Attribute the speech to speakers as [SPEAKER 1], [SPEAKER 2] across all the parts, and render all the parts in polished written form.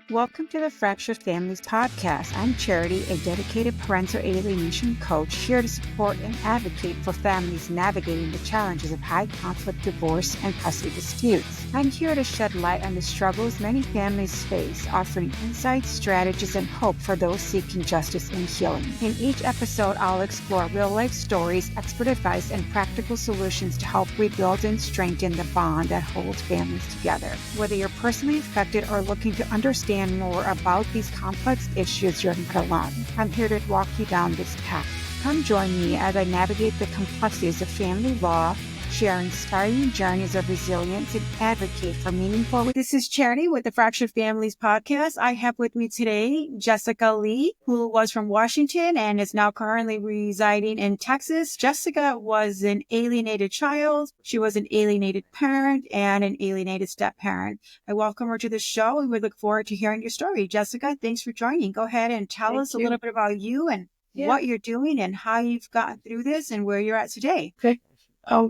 [SPEAKER 1] Welcome to the Fractured Families podcast. I'm Charity, a dedicated parental alienation coach here to support and advocate for families navigating the challenges of high conflict divorce and custody disputes. I'm here to shed light on the struggles many families face, offering insights, strategies, and hope for those seeking justice and healing. In each episode, I'll explore real-life stories, expert advice, and practical solutions to help rebuild and strengthen the bond that holds families together. Whether you're personally affected or looking to understand more about these complex issues, you're not alone. I'm here to walk you down this path. Come join me as I navigate the complexities of family law, share inspiring journeys of resilience, and advocate for meaningful. This is Charity with the Fractured Families podcast. I have with me today Jessica Lee, who was from Washington and is now currently residing in Texas. Jessica was an alienated child. She was an alienated parent and an alienated step-parent. I welcome her to the show and we look forward to hearing your story. Jessica, thanks for joining. Go ahead and tell us a little bit about you and what you're doing and how you've gotten through this and where you're at today.
[SPEAKER 2] Okay.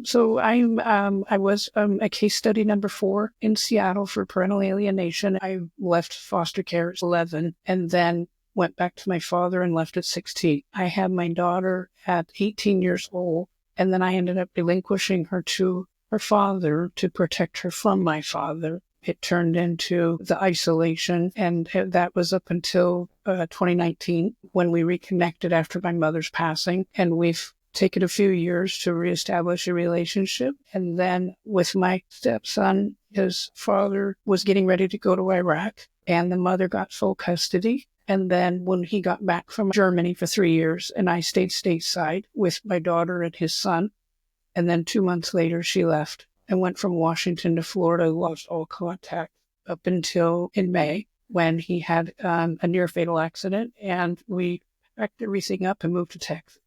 [SPEAKER 2] So I was a case study number 4 in Seattle for parental alienation. I left foster care at 11 and then went back to my father and left at 16. I had my daughter at 18 years old, and then I ended up relinquishing her to her father to protect her from my father. It turned into the isolation, and that was up until 2019 when we reconnected after my mother's passing, and we've taken a few years to reestablish a relationship. And then with my stepson, his father was getting ready to go to Iraq, and the mother got full custody. And then when he got back from Germany for 3 years, and I stayed stateside with my daughter and his son, and then 2 months later, she left and went from Washington to Florida, lost all contact up until in May when he had a near-fatal accident, and we packed everything up and moved to Texas.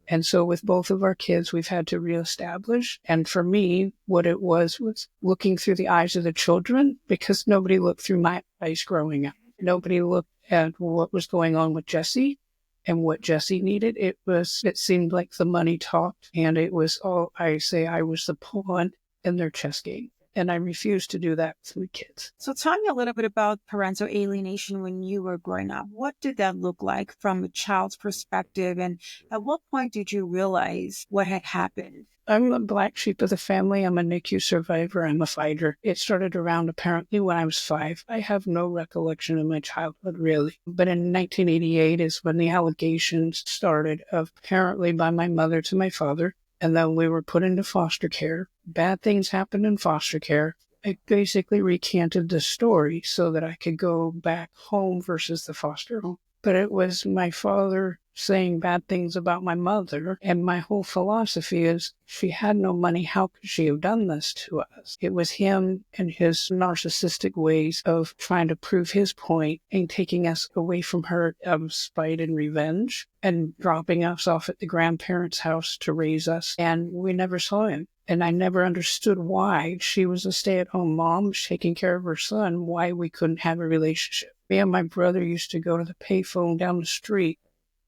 [SPEAKER 2] And so with both of our kids, we've had to reestablish. And for me, what it was looking through the eyes of the children, because nobody looked through my eyes growing up. Nobody looked at what was going on with Jesse and what Jesse needed. It seemed like the money talked, and it was all, I was the pawn in their chess game. And I refused to do that with my kids.
[SPEAKER 1] So tell me a little bit about parental alienation when you were growing up. What did that look like from a child's perspective? And at what point did you realize what had happened?
[SPEAKER 2] I'm the black sheep of the family. I'm a NICU survivor. I'm a fighter. It started around apparently when I was 5. I have no recollection of my childhood, really. But in 1988 is when the allegations started of apparently by my mother to my father. And then we were put into foster care. Bad things happened in foster care. I basically recanted the story so that I could go back home versus the foster home. But it was my father saying bad things about my mother. And my whole philosophy is, she had no money, how could she have done this to us? It was him and his narcissistic ways of trying to prove his point and taking us away from her out of spite and revenge and dropping us off at the grandparents' house to raise us. And we never saw him. And I never understood why she was a stay-at-home mom taking care of her son, why we couldn't have a relationship. Me and my brother used to go to the payphone down the street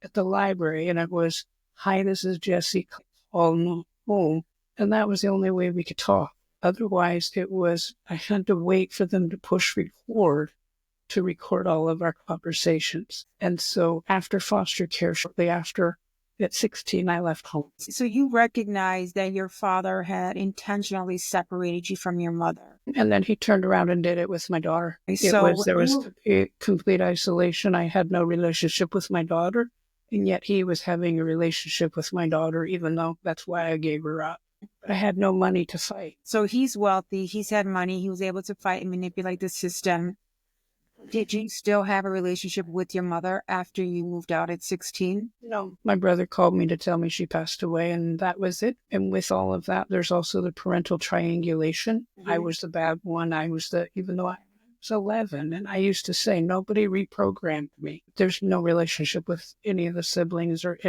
[SPEAKER 2] at the library, and it was, "Hi, this is Jesse, call home." And that was the only way we could talk. Otherwise, it was, I had to wait for them to push record to record all of our conversations. And so after foster care, shortly after, at 16, I left home.
[SPEAKER 1] So you recognized that your father had intentionally separated you from your mother.
[SPEAKER 2] And then he turned around and did it with my daughter. There was a complete isolation. I had no relationship with my daughter, and yet he was having a relationship with my daughter, even though that's why I gave her up. But I had no money to fight.
[SPEAKER 1] So he's wealthy. He's had money. He was able to fight and manipulate the system. Did you still have a relationship with your mother after you moved out at 16?
[SPEAKER 2] No. My brother called me to tell me she passed away, and that was it. And with all of that, there's also the parental triangulation. Mm-hmm. I was the bad one. Even though I was 11, and I used to say, nobody reprogrammed me. There's no relationship with any of the siblings or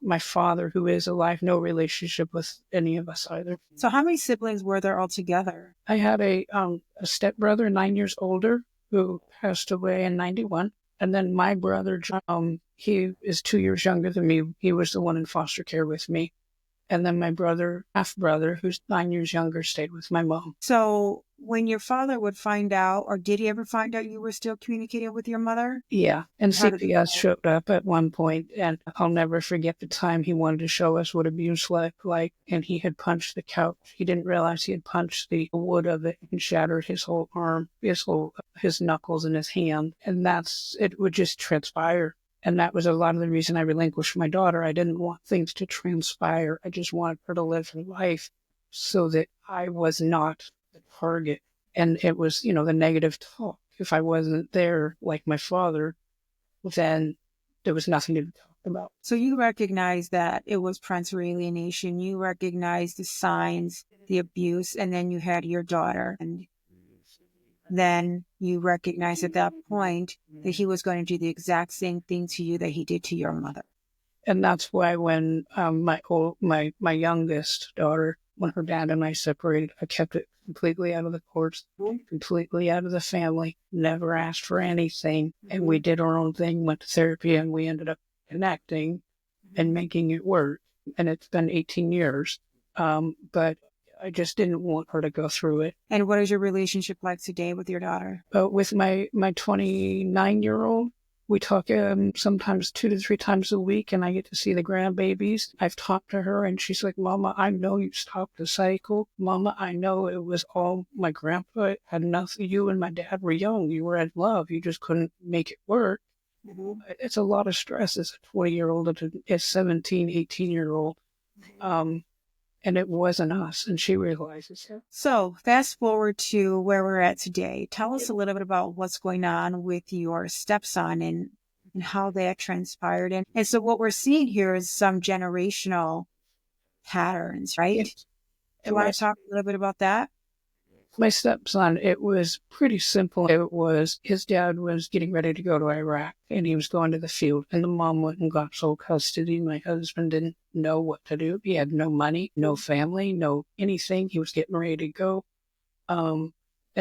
[SPEAKER 2] my father, who is alive, no relationship with any of us either.
[SPEAKER 1] So how many siblings were there altogether?
[SPEAKER 2] I had a stepbrother, 9 years older, who passed away in 91. And then my brother, John, he is 2 years younger than me. He was the one in foster care with me. And then my brother, half brother, who's 9 years younger, stayed with my mom.
[SPEAKER 1] So when your father would find out, or did he ever find out you were still communicating with your mother?
[SPEAKER 2] Yeah. And
[SPEAKER 1] How did he
[SPEAKER 2] CPS
[SPEAKER 1] know?
[SPEAKER 2] showed up at one point, and I'll never forget the time he wanted to show us what abuse looked like. And he had punched the couch. He didn't realize he had punched the wood of it and shattered his whole arm, his knuckles and his hand. And it would just transpire. And that was a lot of the reason I relinquished my daughter. I didn't want things to transpire. I just wanted her to live her life so that I was not the target. And it was, the negative talk. If I wasn't there like my father, then there was nothing to talk about.
[SPEAKER 1] So you recognize that it was parental alienation. You recognize the signs, the abuse, and then you had your daughter. And then you recognize at that point that he was going to do the exact same thing to you that he did to your mother.
[SPEAKER 2] And that's why when my youngest daughter, when her dad and I separated, I kept it completely out of the courts, completely out of the family, never asked for anything. And we did our own thing, went to therapy, and we ended up connecting and making it work. And it's been 18 years. But I just didn't want her to go through it.
[SPEAKER 1] And what is your relationship like today with your daughter?
[SPEAKER 2] But with my 29-year-old, we talk sometimes 2 to 3 times a week, and I get to see the grandbabies. I've talked to her, and she's like, "Mama, I know you stopped the cycle. Mama, I know it was all my grandpa had nothing. You and my dad were young. You were in love. You just couldn't make it work." Mm-hmm. It's a lot of stress as a 20-year-old and a 17, 18-year-old. And it wasn't us, and she realizes it.
[SPEAKER 1] So fast forward to where we're at today. Tell us a little bit about what's going on with your stepson and how that transpired. And so what we're seeing here is some generational patterns, right?
[SPEAKER 2] Yes.
[SPEAKER 1] Do you want to talk a little bit about that?
[SPEAKER 2] My stepson, it was pretty simple. It was his dad was getting ready to go to Iraq, and he was going to the field, and the mom went and got sole custody. My husband didn't know what to do. He had no money, no family, no anything. He was getting ready to go. And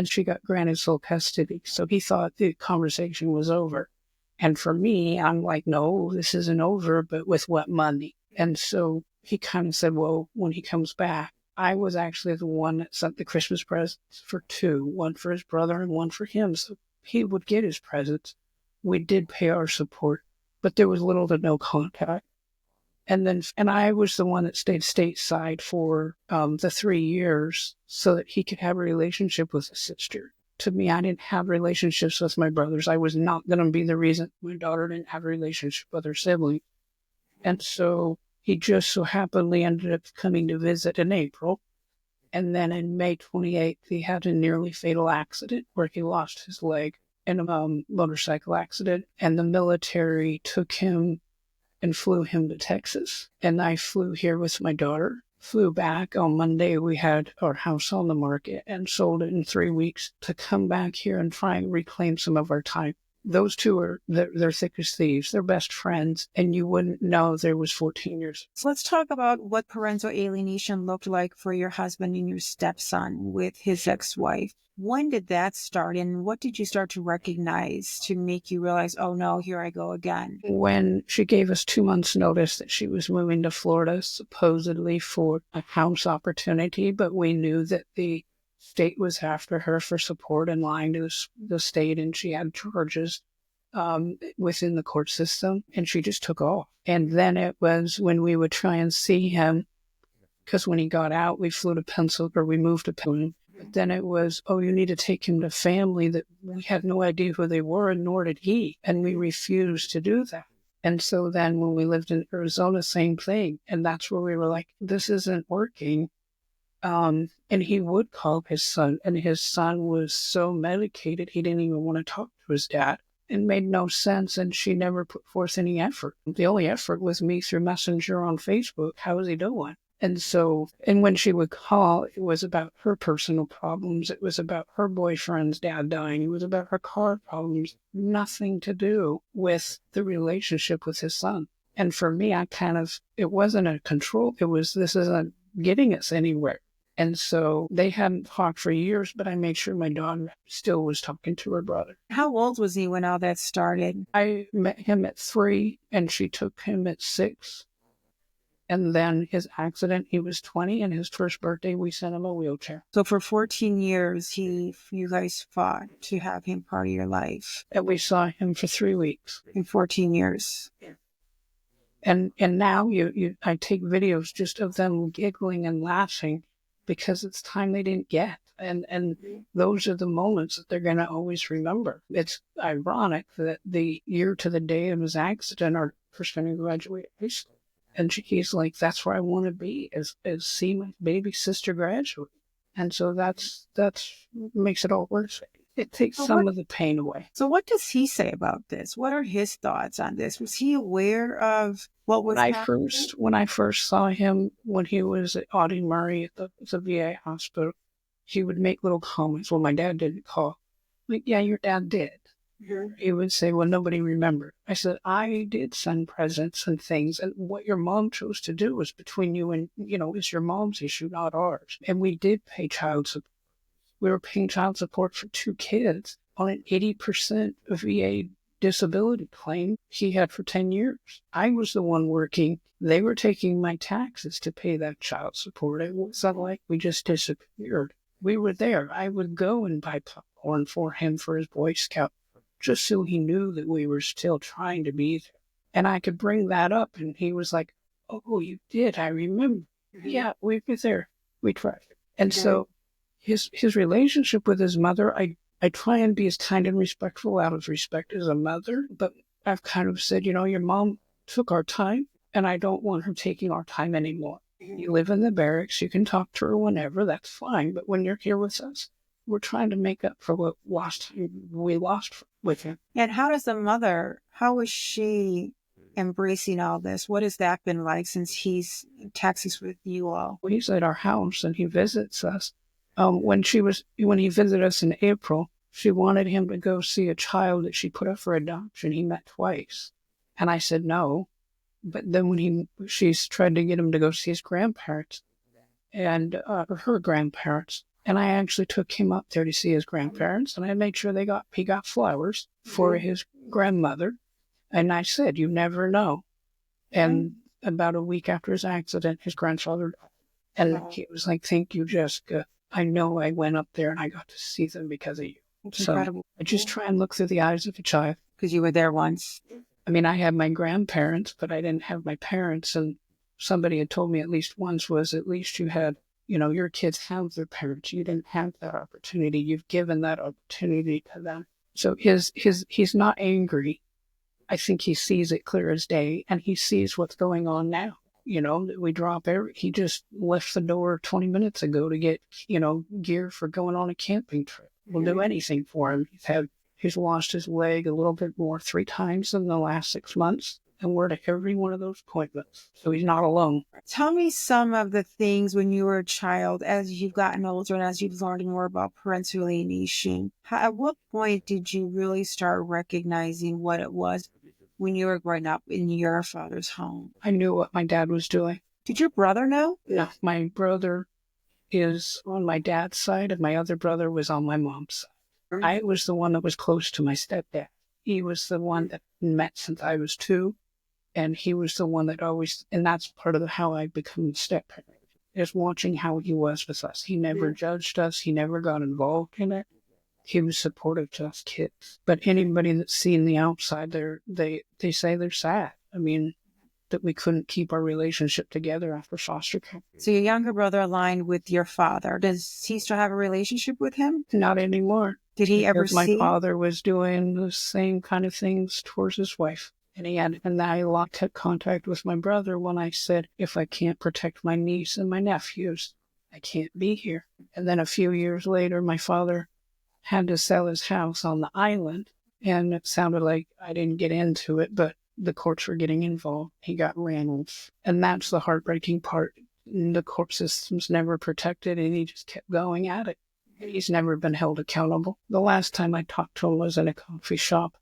[SPEAKER 2] she got granted sole custody. So he thought the conversation was over. And for me, I'm like, no, this isn't over, but with what money? And so he kind of said, well, when he comes back, I was actually the one that sent the Christmas presents for 2, one for his brother and one for him. So he would get his presents. We did pay our support, but there was little to no contact. And I was the one that stayed stateside for the 3 years so that he could have a relationship with his sister. To me, I didn't have relationships with my brothers. I was not going to be the reason my daughter didn't have a relationship with her sibling. And so he just so happily ended up coming to visit in April. And then in May 28th, he had a nearly fatal accident where he lost his leg in a motorcycle accident. And the military took him and flew him to Texas. And I flew here with my daughter, flew back. On Monday, we had our house on the market and sold it in 3 weeks to come back here and try and reclaim some of our time. Those two are, they're thick as thieves. They're best friends, and you wouldn't know there was 14 years.
[SPEAKER 1] So let's talk about what parental alienation looked like for your husband and your stepson with his ex-wife. When did that start, and what did you start to recognize to make you realize, oh no, here I go again?
[SPEAKER 2] When she gave us 2 months' notice that she was moving to Florida, supposedly for a house opportunity, but we knew that the state was after her for support and lying to the state, and she had charges within the court system, and she just took off. And then it was when we would try and see him, because when he got out, we moved to Pennsylvania. But then it was, oh, you need to take him to family that we had no idea who they were, and nor did he. And we refused to do that. And so then when we lived in Arizona, same thing. And that's where we were like, this isn't working. And he would call his son, and his son was so medicated, he didn't even want to talk to his dad. It made no sense, and she never put forth any effort. The only effort was me through Messenger on Facebook. How is he doing? And when she would call, it was about her personal problems. It was about her boyfriend's dad dying. It was about her car problems. Nothing to do with the relationship with his son. And for me, it wasn't a control. It was, this isn't getting us anywhere. And so they hadn't talked for years, but I made sure my daughter still was talking to her brother.
[SPEAKER 1] How old was he when all that started?
[SPEAKER 2] I met him at 3, and she took him at 6. And then his accident, he was 20, and his first birthday, we sent him a wheelchair.
[SPEAKER 1] So for 14 years, you guys fought to have him part of your life.
[SPEAKER 2] And we saw him for 3 weeks.
[SPEAKER 1] In 14 years.
[SPEAKER 2] And now I take videos just of them giggling and laughing because it's time they didn't get. And those are the moments that they're going to always remember. It's ironic that the year to the day of his accident, our first going to graduate high school. And he's like, that's where I want to be, is see my baby sister graduate. And so that's makes it all worse. It takes some of the pain away.
[SPEAKER 1] So what does he say about this? What are his thoughts on this? Was he aware of what was happening?
[SPEAKER 2] When I first saw him, when he was at Audie Murray at the VA hospital, he would make little comments. Well, my dad didn't call. Like, yeah, your dad did. Mm-hmm. He would say, well, nobody remembered. I said, I did send presents and things. And what your mom chose to do was between you and, it's your mom's issue, not ours. And we did pay child support. We were paying child support for 2 kids on an 80% VA disability claim he had for 10 years. I was the one working. They were taking my taxes to pay that child support. It wasn't like we just disappeared. We were there. I would go and buy popcorn for him for his Boy Scout, just so he knew that we were still trying to be there. And I could bring that up, and he was like, oh, you did, I remember. Yeah, we were there. We tried. And so his relationship with his mother, I try and be as kind and respectful out of respect as a mother, but I've kind of said, your mom took our time, and I don't want her taking our time anymore. You live in the barracks, you can talk to her whenever, that's fine, but when you're here with us, we're trying to make up for what we lost with him.
[SPEAKER 1] And how is she embracing all this? What has that been like since he's in Texas with you all?
[SPEAKER 2] Well, he's at our house and he visits us. When he visited us in April, she wanted him to go see a child that she put up for adoption. He met twice. And I said no. But then she's tried to get him to go see his grandparents and her grandparents. And I actually took him up there to see his grandparents, and I made sure he got flowers for his grandmother. And I said, you never know. And about a week after his accident, his grandfather died. And he was like, thank you, Jessica. I know I went up there and I got to see them because of you.
[SPEAKER 1] That's
[SPEAKER 2] so
[SPEAKER 1] incredible.
[SPEAKER 2] I just try and look through the eyes of a child.
[SPEAKER 1] Because you were there once.
[SPEAKER 2] I mean, I had my grandparents, but I didn't have my parents. And somebody had told me at least once at least you had, your kids have their parents. You didn't have that opportunity. You've given that opportunity to them. So he's not angry. I think he sees it clear as day, and he sees what's going on now. We drop he just left the door 20 minutes ago to get, gear for going on a camping trip. We'll do anything for him. He's lost his leg a little bit more 3 times in the last 6 months. And we're at every one of those appointments. So he's not alone.
[SPEAKER 1] Tell me some of the things when you were a child, as you've gotten older and as you've learned more about parental alienation. At what point did you really start recognizing what it was when you were growing up in your father's home?
[SPEAKER 2] I knew what my dad was doing.
[SPEAKER 1] Did your brother know?
[SPEAKER 2] No, my brother is on my dad's side, and my other brother was on my mom's side. I was the one that was close to my stepdad. He was the one that met since I was 2. And he was the one that always, and that's part of how I became a step-parent, is watching how he was with us. He never judged us. He never got involved in it. He was supportive to us kids. But anybody that's seen the outside, they say they're sad. I mean, that we couldn't keep our relationship together after foster care.
[SPEAKER 1] So your younger brother aligned with your father. Does he still have a relationship with him?
[SPEAKER 2] Not anymore.
[SPEAKER 1] Did he ever see?
[SPEAKER 2] My father was doing the same kind of things towards his wife. And I lost contact with my brother when I said, if I can't protect my niece and my nephews, I can't be here. And then a few years later, my father had to sell his house on the island. And it sounded like I didn't get into it, but the courts were getting involved. He got ran off. And that's the heartbreaking part. The court system's never protected, and he just kept going at it. He's never been held accountable. The last time I talked to him was in a coffee shop.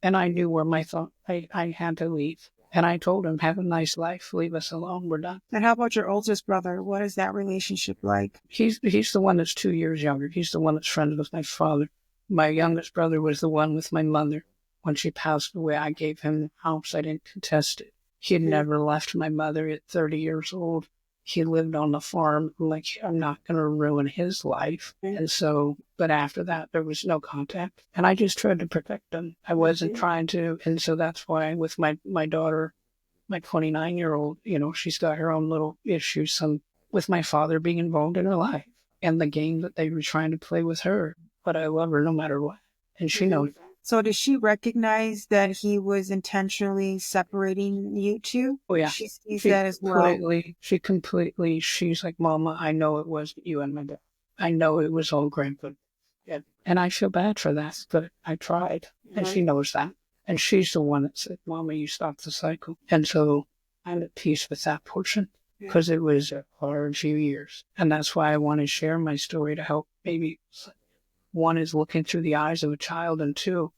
[SPEAKER 2] And I knew where I had to leave. And I told him, have a nice life, leave us alone, we're done.
[SPEAKER 1] And how about your oldest brother? What is that relationship like?
[SPEAKER 2] He's the one that's 2 years younger. He's the one that's friendly with my father. My youngest brother was the one with my mother. When she passed away, I gave him the house. I didn't contest it. He had never left my mother at 30 years old. He lived on the farm. I'm like, I'm not going to ruin his life. And so, but after that, there was no contact. And I just tried to protect him. I wasn't trying to. And so that's why with my daughter, my 29-year-old, she's got her own little issues, some with my father being involved in her life and the game that they were trying to play with her. But I love her no matter what. And she knows that.
[SPEAKER 1] So does she recognize that he was intentionally separating you two?
[SPEAKER 2] Oh, yeah.
[SPEAKER 1] She sees that as well.
[SPEAKER 2] She's like, Mama, I know it wasn't you and my dad. I know it was all Grandpa. Yeah. And I feel bad for that, but I tried. And she knows that. And she's the one that said, Mama, you stopped the cycle. And so I'm at peace with that portion because it was a hard few years. And that's why I want to share my story to help maybe one is looking through the eyes of a child, and two,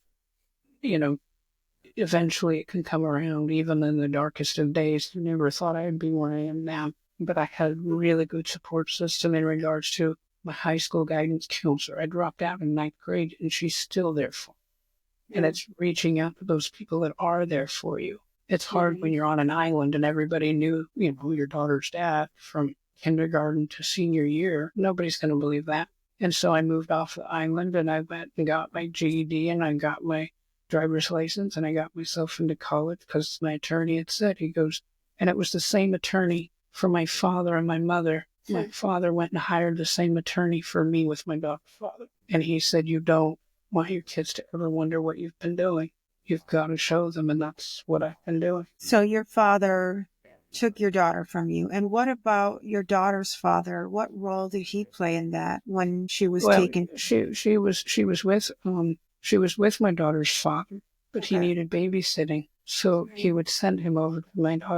[SPEAKER 2] eventually it can come around. Even in the darkest of days, I never thought I'd be where I am now. But I had a really good support system in regards to my high school guidance counselor. I dropped out in 9th grade, and she's still there for me. And it's reaching out to those people that are there for you. It's hard when you're on an island and everybody knew, your daughter's dad from kindergarten to senior year. Nobody's going to believe that. And so I moved off the island, and I went and got my GED, and I got my driver's license, and I got myself into college because my attorney had said, he goes, and it was the same attorney for my father and my mother. My father went and hired the same attorney for me with my daughter's father. And he said, you don't want your kids to ever wonder what you've been doing. You've got to show them, and that's what I've been doing.
[SPEAKER 1] So your father took your daughter from you. And what about your daughter's father? What role did he play in that when she was taken?
[SPEAKER 2] She was with my daughter's father, but he needed babysitting. So he would send him over to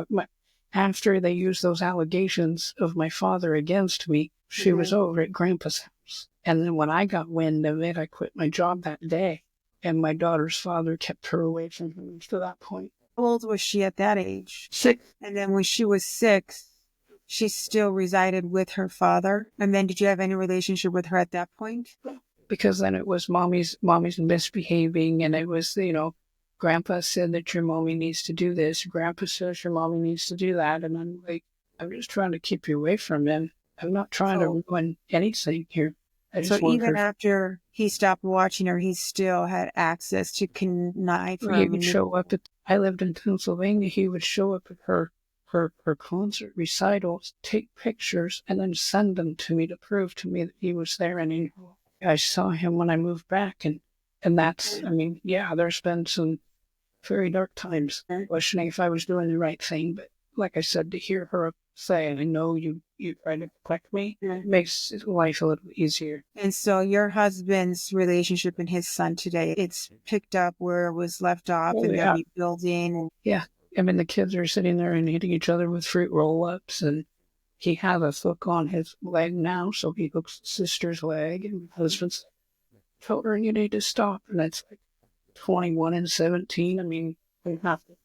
[SPEAKER 2] my after they used those allegations of my father against me, she was over at Grandpa's house. And then when I got wind of it, I quit my job that day. And my daughter's father kept her away from him to that point.
[SPEAKER 1] How old was she at that age?
[SPEAKER 2] 6.
[SPEAKER 1] And then when she was 6, she still resided with her father. And then did you have any relationship with her at that point?
[SPEAKER 2] Because then it was mommy's misbehaving, and it was, Grandpa said that your mommy needs to do this. Grandpa says your mommy needs to do that. And I'm like, I'm just trying to keep you away from him. I'm not trying to ruin anything here.
[SPEAKER 1] So even after he stopped watching her, he still had access to connive her.
[SPEAKER 2] He would show up I lived in Pennsylvania. He would show up at her concert recitals, take pictures, and then send them to me to prove to me that he was there. And I saw him when I moved back. And that's, there's been some very dark times questioning if I was doing the right thing. But like I said, to hear her say, I know you try to protect me, makes life a little easier.
[SPEAKER 1] And so your husband's relationship and his son today, it's picked up where it was left off, and they're rebuilding.
[SPEAKER 2] Yeah. The kids are sitting there and hitting each other with fruit roll-ups, and he has a hook on his leg now, so he hooks sister's leg, and husband's told her, you need to stop. And that's like 21 and 17. We have to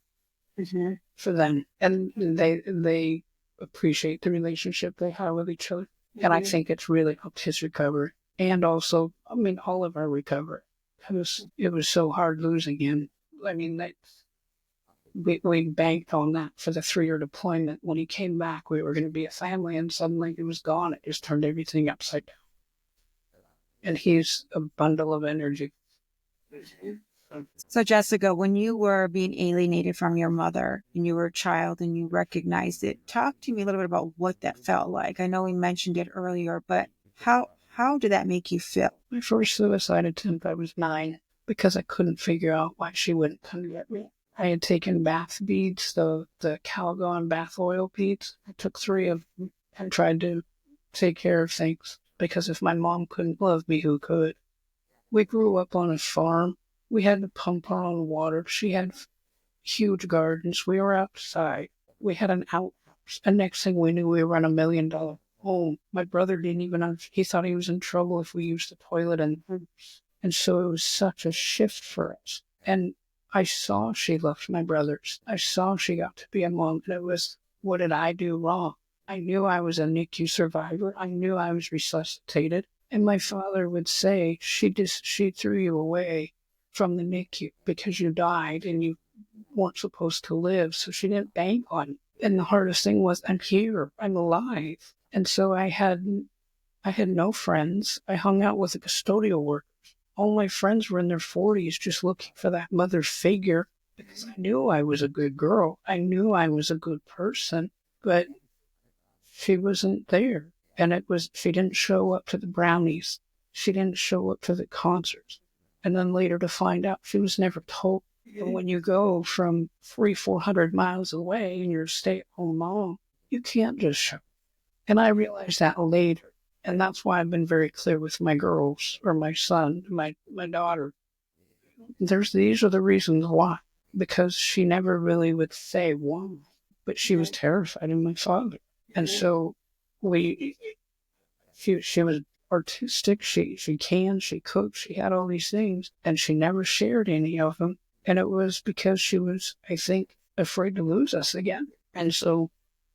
[SPEAKER 2] for them. And they appreciate the relationship they have with each other. And I think it's really helped his recovery. And also, all of our recovery. It was so hard losing him. We banked on that for the 3-year deployment. When he came back, we were going to be a family, and suddenly he was gone. It just turned everything upside down. And he's a bundle of energy.
[SPEAKER 1] So, Jessica, when you were being alienated from your mother and you were a child and you recognized it, talk to me a little bit about what that felt like. I know we mentioned it earlier, but how did that make you feel?
[SPEAKER 2] My first suicide attempt, I was 9, because I couldn't figure out why she wouldn't come get me. I had taken bath beads, the Calgon bath oil beads. I took 3 of them and tried to take care of things, because if my mom couldn't love me, who could? We grew up on a farm. We had to pump our own water. She had huge gardens. We were outside. We had an outhouse. And next thing we knew, we were in $1 million home. My brother didn't even, he thought he was in trouble if we used the toilet. And so it was such a shift for us. And I saw she loved my brothers. I saw she got to be a mom. And it was, what did I do wrong? I knew I was a NICU survivor. I knew I was resuscitated. And my father would say, she threw you away from the NICU because you died, and weren't supposed to live, so she didn't bank on it. And the hardest thing was, I'm here, I'm alive. And so I had no friends. I hung out with the custodial workers. All my friends were in their 40s just looking for that mother figure because I knew I was a good girl. I knew I was a good person, but she wasn't there. And she didn't show up to the brownies. She didn't show up to the concerts. And then later to find out she was never told. And when you go from 400 miles away and you're a stay-at-home mom, you can't just show. And I realized that later. And that's why I've been very clear with my girls or my son, my daughter. These are the reasons why. Because she never really would say why. But she was terrified of my father. And so she was artistic. She cooked, she had all these things, and she never shared any of them. And it was because she was, I think, afraid to lose us again. And so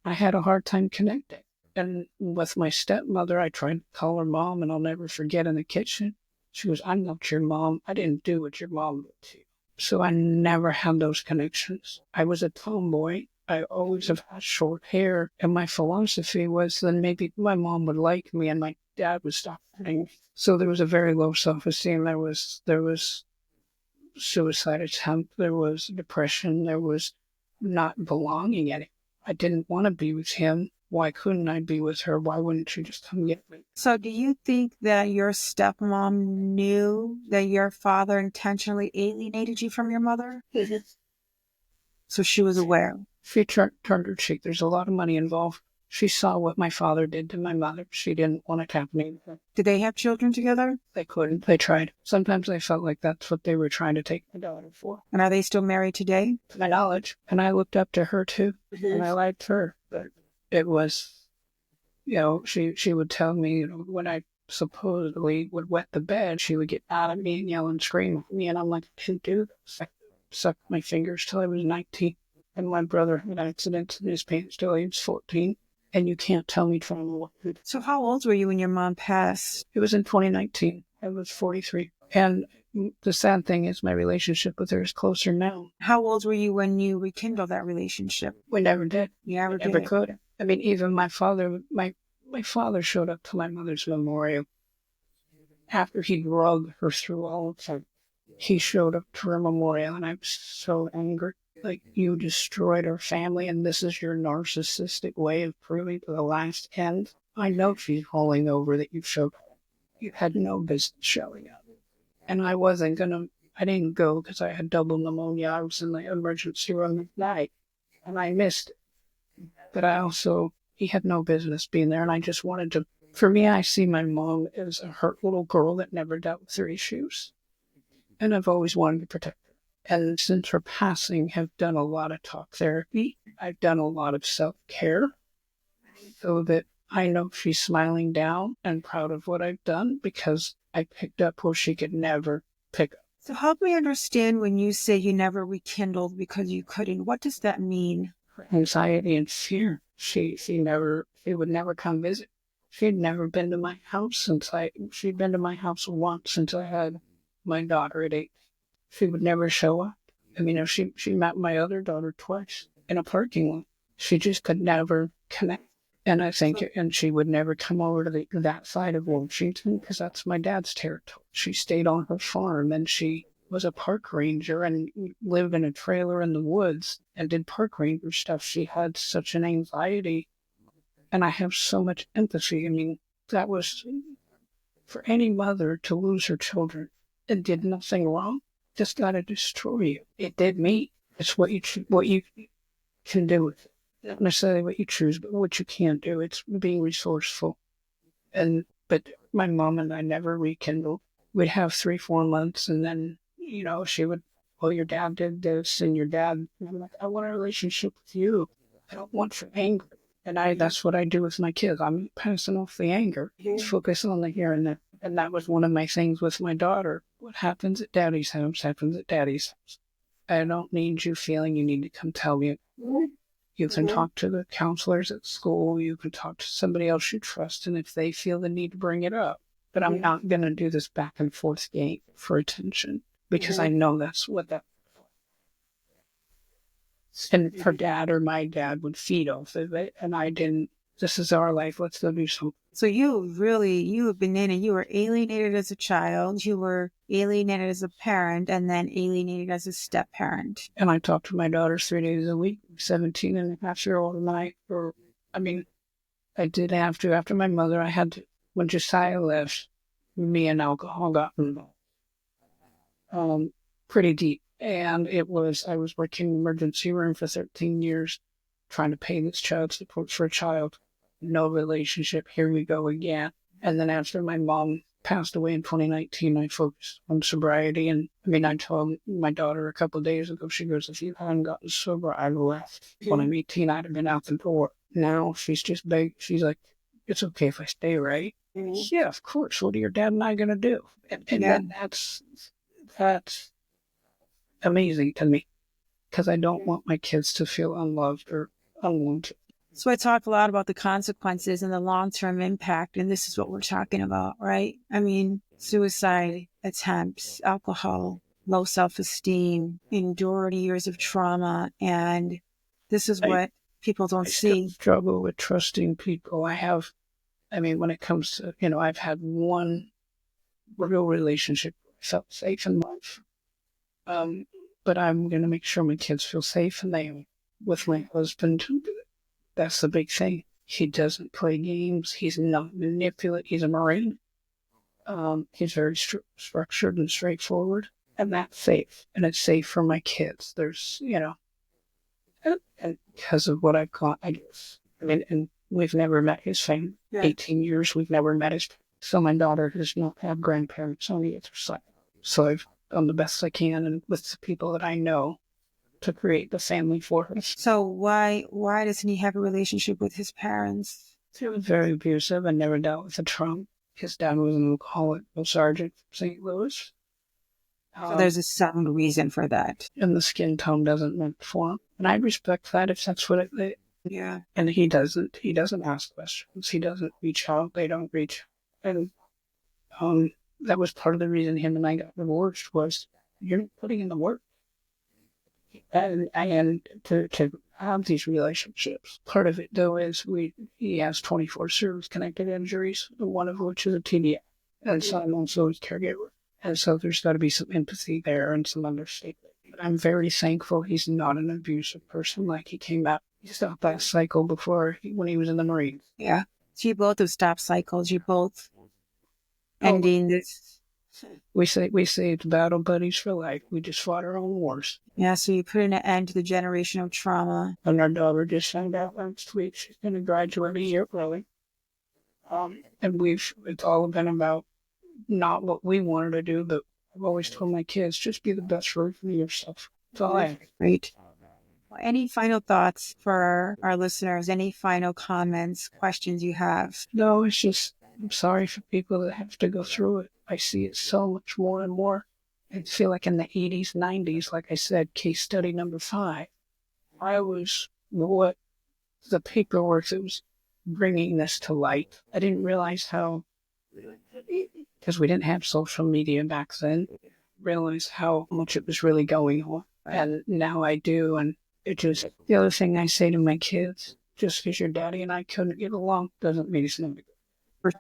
[SPEAKER 2] I had a hard time connecting. And with my stepmother, I tried to call her mom, and I'll never forget in the kitchen. She goes, I'm not your mom. I didn't do what your mom did to you. So I never had those connections. I was a tomboy. I always have had short hair. And my philosophy was then maybe my mom would like me and my dad would stop hurting me. So there was a very low self-esteem. There was suicide attempt. There was depression. There was not belonging in it. I didn't want to be with him. Why couldn't I be with her? Why wouldn't she just come get me?
[SPEAKER 1] So do you think that your stepmom knew that your father intentionally alienated you from your mother? So she was aware.
[SPEAKER 2] She turned her cheek. There's a lot of money involved. She saw what my father did to my mother. She didn't want it happening.
[SPEAKER 1] Did they have children together?
[SPEAKER 2] They couldn't. They tried. Sometimes I felt like that's what they were trying to take my daughter for.
[SPEAKER 1] And are they still married today?
[SPEAKER 2] To my knowledge. And I looked up to her too. And I liked her. But it was, she would tell me, when I supposedly would wet the bed, she would get mad at me and yell and scream at me. And I'm like, I didn't do this. I sucked my fingers till I was 19. And my brother had accidents in his pants till he was 14. And you can't tell me trauma.
[SPEAKER 1] So how old were you when your mom passed?
[SPEAKER 2] It was in 2019. I was 43. And the sad thing is my relationship with her is closer now.
[SPEAKER 1] How old were you when you rekindled that relationship?
[SPEAKER 2] We never did.
[SPEAKER 1] You never did.
[SPEAKER 2] Never could. I mean, even my father, my father showed up to my mother's memorial after he drugged her through all of it. He showed up to her memorial, and I'm so angry. Like, you destroyed our family, and this is your narcissistic way of proving to the last end. I know she's falling over that you showed up. You had no business showing up. And I didn't go because I had double pneumonia. I was in the emergency room at night, and I missed it. But he had no business being there, and I just wanted to, for me, I see my mom as a hurt little girl that never dealt with her issues. And I've always wanted to protect her. And since her passing, I've done a lot of talk therapy. I've done a lot of self-care so that I know she's smiling down and proud of what I've done because I picked up where she could never pick up.
[SPEAKER 1] So help me understand when you say you never rekindled because you couldn't. What does that mean?
[SPEAKER 2] Anxiety and fear. She would never come visit. She'd never been to my house she'd been to my house once since I had my daughter at 8. She would never show up. I mean, she met my other daughter twice in a parking lot. She just could never connect. And I think, and she would never come over to that side of Washington because that's my dad's territory. She stayed on her farm, and she was a park ranger and lived in a trailer in the woods and did park ranger stuff. She had such an anxiety, and I have so much empathy. I mean, that was for any mother to lose her children and did nothing wrong. Just got to destroy you. It did me. It's what you can do with it. Not necessarily what you choose, but what you can do. It's being resourceful. But my mom and I never rekindled. We'd have 3-4 months, and then, she would, well, your dad did this, and your dad, and I'm like, I want a relationship with you. I don't want your anger. And that's what I do with my kids. I'm passing off the anger. Focus on the here and there. And that was one of my things with my daughter. What happens at daddy's house happens at daddy's house. I don't need you feeling you need to come tell me. You can talk to the counselors at school. You can talk to somebody else you trust. And if they feel the need to bring it up. But I'm not going to do this back and forth game for attention because I know that's what that. And her dad or my dad would feed off of it, and I didn't. This is our life. Let's go do something.
[SPEAKER 1] So you have been in and you were alienated as a child, you were alienated as a parent, and then alienated as a step parent.
[SPEAKER 2] And I talked to my daughters 3 days a week, 17 and a half year old and I did have to. After my mother, I had to, when Josiah left, me and alcohol got involved pretty deep. And I was working in the emergency room for 13 years, trying to pay this child support for a child. No relationship. Here we go again. And then after my mom passed away in 2019, I focused on sobriety. And I told my daughter a couple of days ago, she goes, if you hadn't gotten sober, I'd have left. When I'm 18, I'd have been out the door. Now she's just big. She's like, it's okay if I stay, right? Mm-hmm. Yeah, of course. What are your dad and I going to do? And then that's amazing to me, because I don't want my kids to feel unloved or unwanted.
[SPEAKER 1] So I talk a lot about the consequences and the long-term impact, and this is what we're talking about, right? Suicide attempts, alcohol, low self-esteem, endured years of trauma, and this is what people don't see.
[SPEAKER 2] I struggle with trusting people. When it comes to, I've had one real relationship where I felt safe in life. But I'm going to make sure my kids feel safe, and they are with my husband. That's the big thing. He doesn't play games. He's not manipulative. He's a Marine. He's very structured and straightforward, and that's safe. And it's safe for my kids. There's, and because of what I've got, I guess. And we've never met his family. Yeah. 18 years, we've never met his. So my daughter does not have grandparents on the other side. So I've done the best I can, and with the people that I know, to create the family for her.
[SPEAKER 1] So why doesn't he have a relationship with his parents?
[SPEAKER 2] He was very abusive and never dealt with the trauma. His dad was an alcoholic sergeant from St. Louis.
[SPEAKER 1] So there's a sound reason for that.
[SPEAKER 2] And the skin tone doesn't match for him. And I respect that if that's what it.
[SPEAKER 1] Yeah.
[SPEAKER 2] And he doesn't ask questions. He doesn't reach out. They don't reach. And that was part of the reason him and I got divorced, was you're not putting in the work. And to have these relationships. Part of it, though, is he has 24 service-connected injuries, one of which is a TBI. And so I'm also his caregiver. And so there's got to be some empathy there and some understanding. But I'm very thankful he's not an abusive person. Like, he came out, he stopped that cycle when he was in the Marines.
[SPEAKER 1] Yeah. So you both have stopped cycles. You both ending this.
[SPEAKER 2] We say it's battle buddies for life. We just fought our own wars.
[SPEAKER 1] Yeah, so you put an end to the generational trauma.
[SPEAKER 2] And our daughter just found out last week she's going to graduate a year early. And it's all been about not what we wanted to do, but I've always told my kids, just be the best version of yourself. That's all I have.
[SPEAKER 1] Great. Any final thoughts for our listeners? Any final comments, questions you have?
[SPEAKER 2] No, it's just, I'm sorry for people that have to go through it. I see it so much more and more. I feel like in the 80s, 90s, like I said, case study number 5, I was what the paperwork that was bringing this to light. I didn't realize how, because we didn't have social media back then, realize how much it was really going on. And now I do. And it just, the other thing I say to my kids, just because your daddy and I couldn't get along doesn't mean it's not good.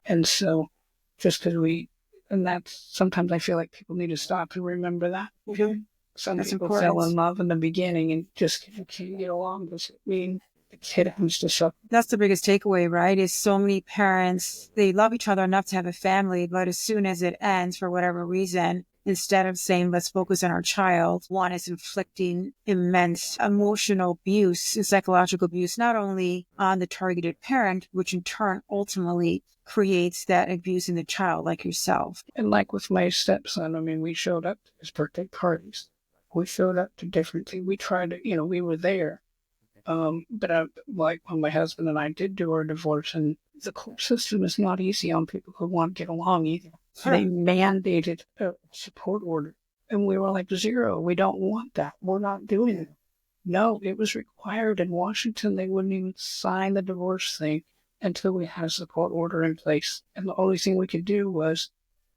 [SPEAKER 2] And so just because and that's, sometimes I feel like people need to stop and remember that.
[SPEAKER 1] Mm-hmm.
[SPEAKER 2] Some people fell in love in the beginning and just can't get along. Doesn't mean the kid has to suffer.
[SPEAKER 1] That's the biggest takeaway, right? Is so many parents, they love each other enough to have a family, but as soon as it ends for whatever reason, instead of saying, let's focus on our child, one is inflicting immense emotional abuse and psychological abuse, not only on the targeted parent, which in turn ultimately creates that abuse in the child, like yourself.
[SPEAKER 2] And like with my stepson, we showed up to his birthday parties. We showed up to different things. We tried to, we were there. But like when my husband and I did do our divorce, and the court system is not easy on people who want to get along either. Sure. They mandated a support order. And we were like, 0, we don't want that. We're not doing it. No, it was required in Washington. They wouldn't even sign the divorce thing until we had a support order in place. And the only thing we could do was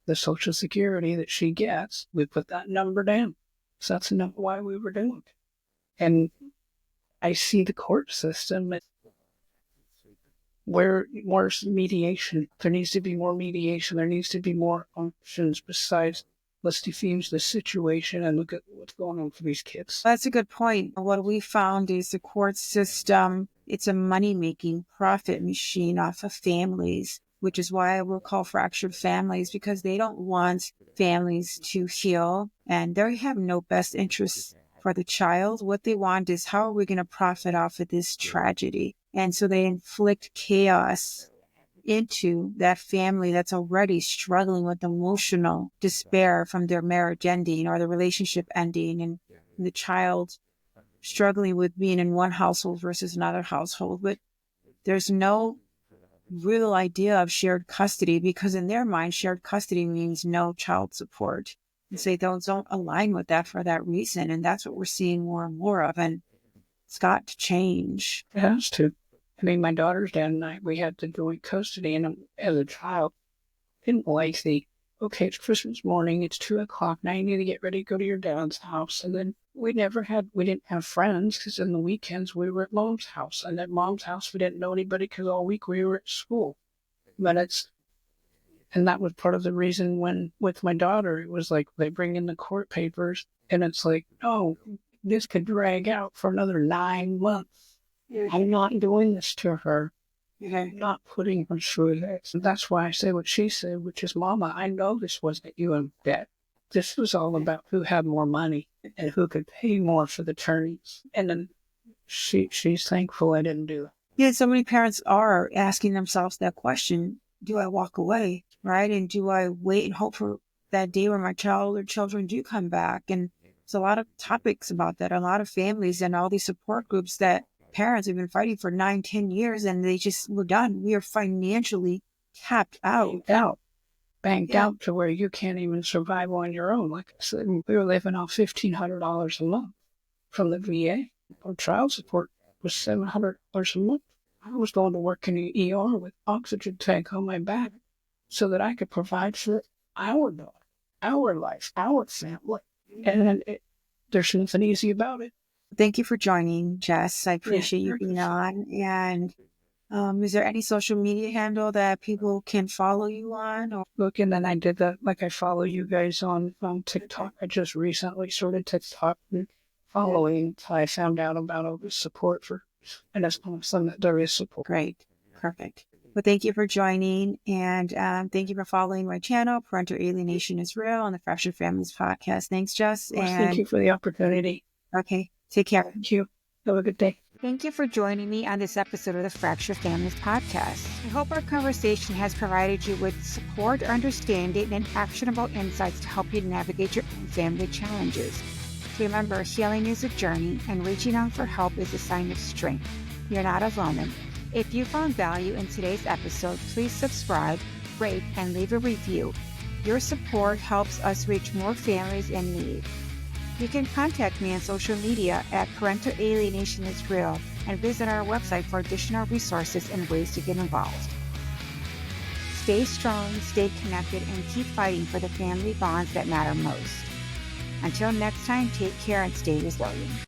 [SPEAKER 2] the Social Security that she gets. We put that number down. So that's not why we were doing it. And I see the court system where's mediation. There needs to be more mediation. There needs to be more options besides let's diffuse the situation and look at what's going on for these kids.
[SPEAKER 1] That's a good point. What we found is the court system, it's a money-making profit machine off of families, which is why we'll call fractured families, because they don't want families to heal and they have no best interests for the child. What they want is, how are we going to profit off of this tragedy? And so they inflict chaos into that family that's already struggling with emotional despair from their marriage ending or the relationship ending, and the child struggling with being in one household versus another household. But there's no real idea of shared custody, because in their mind, shared custody means no child support. And so they don't align with that for that reason. And that's what we're seeing more and more of. And it's got to change.
[SPEAKER 2] It has to. I mean, my daughter's dad and I, we had the joint custody, and as a child, didn't like okay, it's Christmas morning, it's 2:00, now you need to get ready to go to your dad's house. And then we didn't have friends, because in the weekends we were at mom's house. And at mom's house, we didn't know anybody because all week we were at school. And that was part of the reason when, with my daughter, it was like they bring in the court papers, and it's like, oh, this could drag out for another 9 months. I'm not doing this to her. I'm not putting her through this. And that's why I say what she said, which is, Mama, I know this wasn't you in debt. This was all about who had more money and who could pay more for the attorneys. And then she's thankful I didn't do it.
[SPEAKER 1] Yeah, so many parents are asking themselves that question: do I walk away, right? And do I wait and hope for that day when my child or children do come back? And there's a lot of topics about that, a lot of families and all these support groups that parents have been fighting for 9-10 years, and we're done. We are financially tapped out.
[SPEAKER 2] Banked out to where you can't even survive on your own. Like I said, we were living off $1,500 a month from the VA. Our child support was $700 a month. I was going to work in the ER with oxygen tank on my back so that I could provide for our daughter, our life, our family. And there's nothing easy about it.
[SPEAKER 1] Thank you for joining, Jess. I appreciate you being on. And is there any social media handle that people can follow you on? Or?
[SPEAKER 2] Look, and then I did that, like I follow you guys on TikTok. I just recently started TikTok and following. I found out about all the support and that's something that there is support.
[SPEAKER 1] Great. Perfect. Well, thank you for joining, and thank you for following my channel, Parental Alienation is Real, on the Fractured Families podcast. Thanks, Jess.
[SPEAKER 2] Well, thank you for the opportunity.
[SPEAKER 1] Okay. Take care.
[SPEAKER 2] Thank you. Have a good day.
[SPEAKER 1] Thank you for joining me on this episode of the Fractured Families podcast. I hope our conversation has provided you with support, understanding, and actionable insights to help you navigate your own family challenges. So remember, healing is a journey, and reaching out for help is a sign of strength. You're not alone. If you found value in today's episode, please subscribe, rate, and leave a review. Your support helps us reach more families in need. You can contact me on social media at Parental Alienation is Real, and visit our website for additional resources and ways to get involved. Stay strong, stay connected, and keep fighting for the family bonds that matter most. Until next time, take care and stay resilient.